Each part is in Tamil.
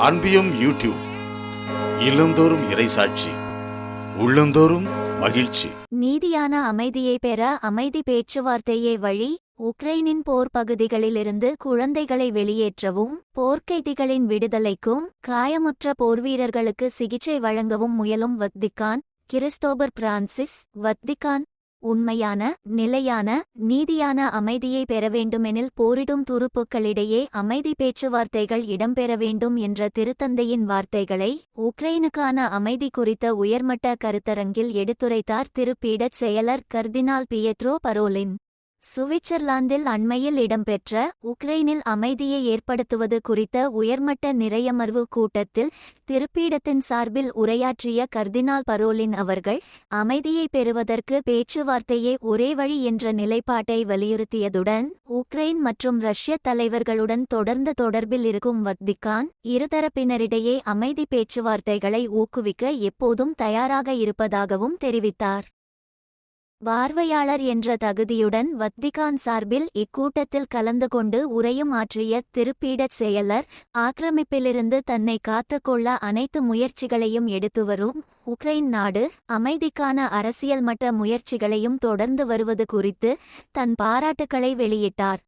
அன்பியும் யூடியூப் இல்லந்தோறும் இறைசாட்சி உள்ளந்தோறும் மகிழ்ச்சி. நீதியான அமைதியை பெற அமைதி பேச்சுவார்த்தையே வழி. உக்ரைனின் போர் பகுதிகளிலிருந்து குழந்தைகளை வெளியேற்றவும் போர்க்கைதிகளின் விடுதலைக்கும் காயமுற்ற போர்வீரர்களுக்கு சிகிச்சை வழங்கவும் முயலும் வத்திக்கான். Christopher Francis. வத்திக்கான் உண்மையான நிலையான நீதியான அமைதியை பெற வேண்டுமெனில் போரிடும் துருப்புக்களிடையே அமைதி பேச்சுவார்த்தைகள் இடம்பெற வேண்டும் என்ற திருத்தந்தையின் வார்த்தைகளை உக்ரைனுக்கான அமைதி குறித்த உயர்மட்ட கருத்தரங்கில் எடுத்துரைத்தார் திருப்பீடச் செயலர் கர்தினால் பியத்ரோ பரோலின். சுவிட்சர்லாந்தில் அண்மையில் இடம்பெற்ற உக்ரைனில் அமைதியை ஏற்படுத்துவது குறித்த உயர்மட்ட நிறையமர்வு கூட்டத்தில் திருப்பீடத்தின் சார்பில் உரையாற்றிய கர்தினால் பரோலின் அவர்கள் அமைதியை பெறுவதற்கு பேச்சுவார்த்தையே ஒரே வழி என்ற நிலைப்பாட்டை வலியுறுத்தியதுடன் உக்ரைன் மற்றும் ரஷ்ய தலைவர்களுடன் தொடர்ந்து தொடர்பில் இருக்கும் வத்திக்கான் இருதரப்பினரிடையே அமைதி பேச்சுவார்த்தைகளை ஊக்குவிக்க எப்போதும் தயாராக இருப்பதாகவும் தெரிவித்தார். பார்வையாளர் என்ற தகுதியுடன் வத்திக்கான் சார்பில் இக்கூட்டத்தில் கலந்து கொண்டு உரையும் ஆற்றிய திருப்பீடச் செயலர் ஆக்கிரமிப்பிலிருந்து தன்னை காத்துக்கொள்ள அனைத்து முயற்சிகளையும் எடுத்துவரும் உக்ரைன் நாடு அமைதிக்கான அரசியல் மட்ட முயற்சிகளையும் தொடர்ந்து வருவது குறித்து தன் பாராட்டுக்களை வெளியிட்டார்.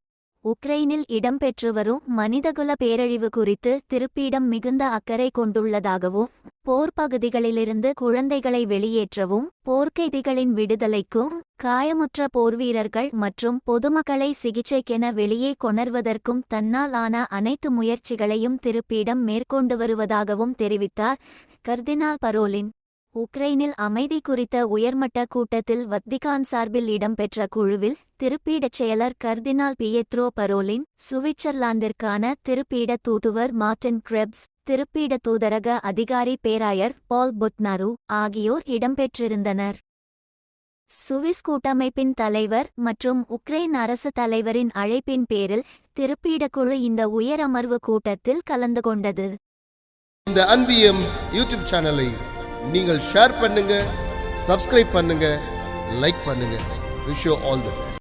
உக்ரைனில் இடம்பெற்று வரும் மனிதகுல பேரழிவு குறித்து திருப்பீடம் மிகுந்த அக்கறை கொண்டுள்ளதாகவும் போர்ப்பகுதிகளிலிருந்து குழந்தைகளை வெளியேற்றவும் போர்க்கைதிகளின் விடுதலைக்கும் காயமுற்ற போர்வீரர்கள் மற்றும் பொதுமக்களை சிகிச்சைக்கென வெளியே கொணர்வதற்கும் தன்னால் ஆன அனைத்து முயற்சிகளையும் திருப்பீடம் மேற்கொண்டு வருவதாகவும் தெரிவித்தார். கர்தினால் பரோலின். உக்ரைனில் அமைதி குறித்த உயர்மட்ட கூட்டத்தில் வத்திக்கான் சார்பில் இடம்பெற்ற குழுவில் திருப்பீடச் செயலர் கர்தினால் பியத்ரோ பரோலின், சுவிட்சர்லாந்திற்கான திருப்பீட தூதுவர் மார்டின் கிரெப்ஸ், திருப்பீட தூதரக அதிகாரி பேராயர் பால் புட்னாரு ஆகியோர் இடம்பெற்றிருந்தனர். சுவிஸ் கூட்டமைப்பின் தலைவர் மற்றும் உக்ரைன் அரசு தலைவரின் அழைப்பின் பேரில் திருப்பீடக்குழு இந்த உயர் அமர்வு கூட்டத்தில் கலந்து கொண்டது. இந்த அன்பியம் யூடியூப் சேனலை நீங்கள் ஷேர் பண்ணுங்க, சப்ஸ்கிரைப் பண்ணுங்க, லைக் பண்ணுங்க. Wish you all the best.